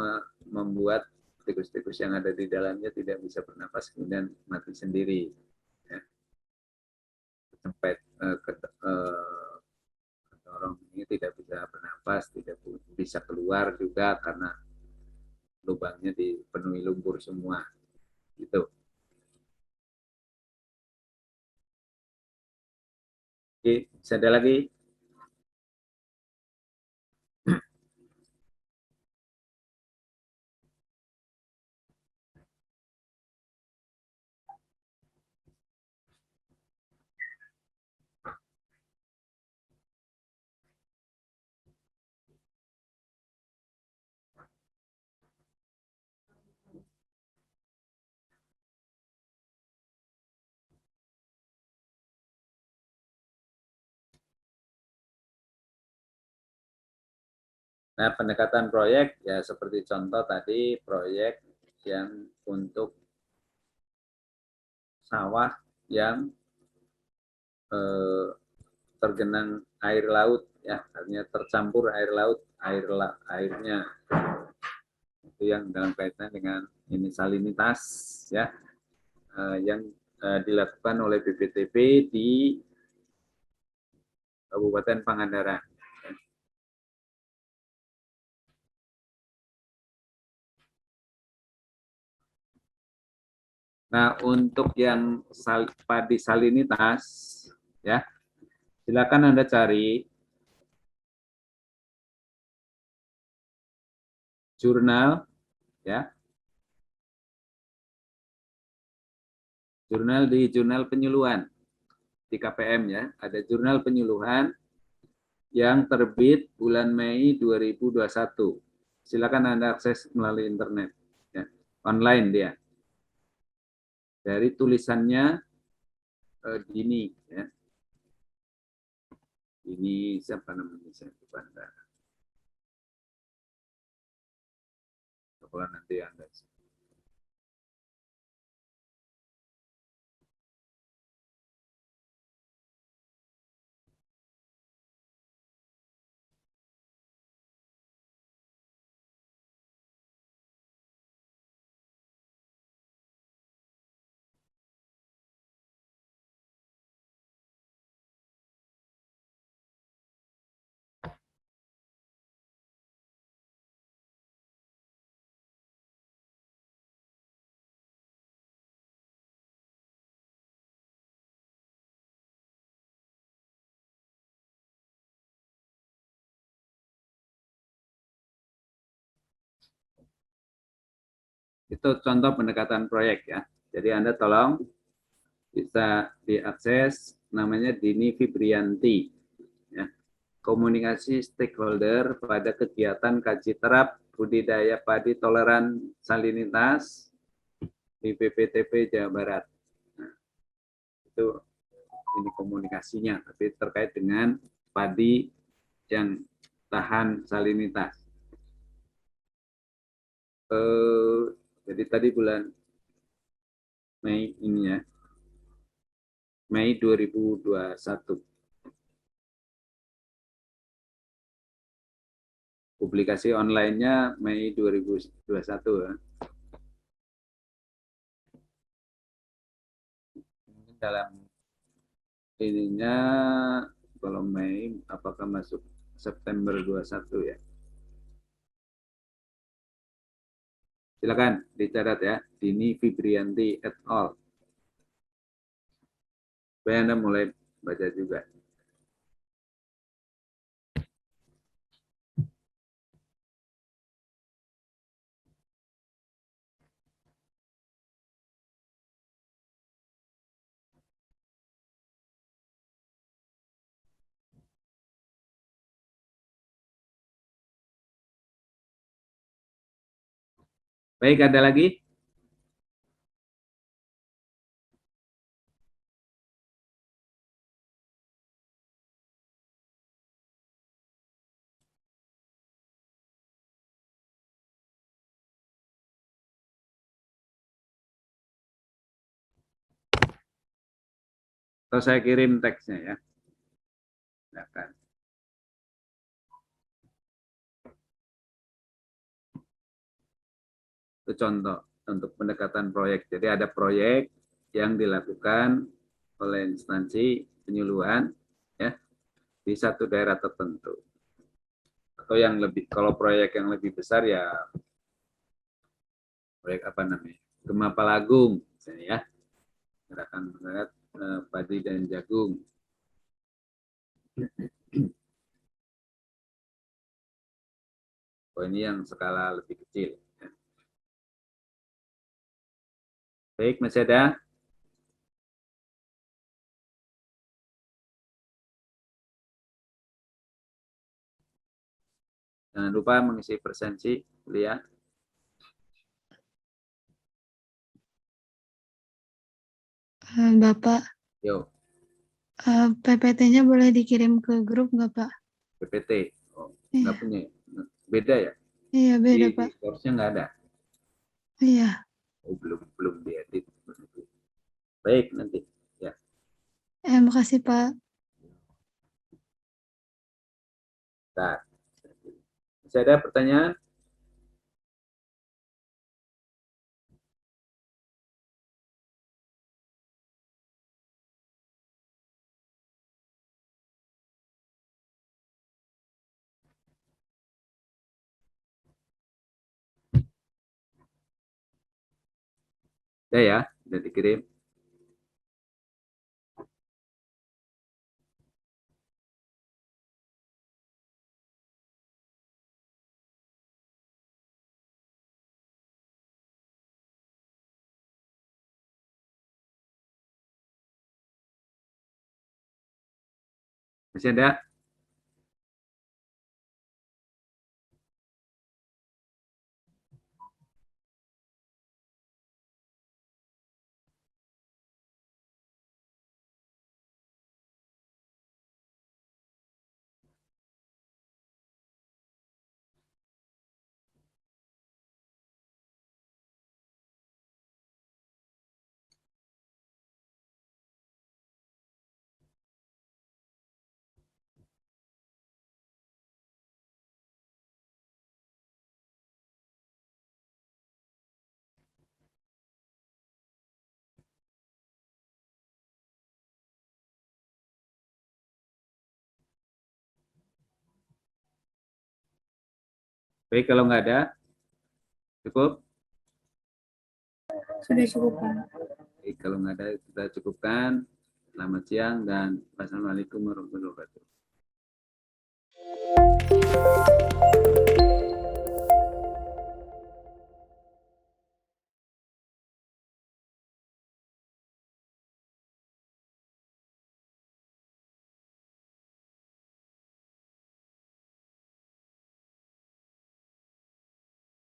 membuat tikus-tikus yang ada di dalamnya tidak bisa bernapas kemudian mati sendiri, ya. Sampai kedorong ini tidak bisa bernapas, tidak bisa keluar juga karena lubangnya dipenuhi lumpur semua, gitu. Oke, bisa ada lagi? Nah, pendekatan proyek ya seperti contoh tadi proyek yang untuk sawah yang tergenang air laut, ya, artinya tercampur air laut, airnya itu yang dalam kaitan dengan ini salinitas, ya, yang dilakukan oleh BPTP di Kabupaten Pangandaran. Nah, untuk yang padi salinitas, ya, silakan Anda cari jurnal, ya, jurnal penyuluhan di KPM, ya, ada jurnal penyuluhan yang terbit bulan Mei 2021. Silakan Anda akses melalui internet, ya, online dia. Dari tulisannya Dini, ya. Ini siapa namanya? Saya lupa. Kalau nanti Anda itu contoh pendekatan proyek, ya. Jadi Anda tolong bisa diakses, namanya Dini Fibrianti, ya. Komunikasi stakeholder pada kegiatan kaji terap budidaya padi toleran salinitas di BPTP Jawa Barat. Nah, itu ini komunikasinya, tapi terkait dengan padi yang tahan salinitas. Jadi tadi bulan Mei ini, ya, Mei 2021. Publikasi online-nya Mei 2021, ya. Dalam ininya kalau Mei apakah masuk September 21, ya. Silakan dicatat, ya, Dini Fibrianti et al. Supaya Anda mulai baca juga. Baik, ada lagi? Atau saya kirim teksnya, ya. Silakan. Itu contoh untuk pendekatan proyek. Jadi ada proyek yang dilakukan oleh instansi penyuluhan, ya, di satu daerah tertentu. Atau yang lebih, kalau proyek yang lebih besar, ya proyek apa namanya? Gema Palagung, misalnya, ya. Gerakan padi dan jagung. Oh, ini yang skala lebih kecil, ya. Baik, masih ada? Jangan lupa mengisi presensi kuliah. Bapak, Yo, PPT-nya boleh dikirim ke grup nggak, Pak? PPT. Oh, Iya. nggak punya. Beda, ya? Iya, beda, Di Pak. course-nya nggak ada. Iya. Oh, belum diedit. Baik, nanti, ya. Makasih, Pak. Nah, masih ada pertanyaan? Ya, ya. Sudah dikirim? Masih ada? Baik, kalau nggak ada, cukup? Sudah cukup, Pak. Baik, kalau nggak ada, kita cukupkan. Selamat siang dan wassalamualaikum warahmatullahi wabarakatuh.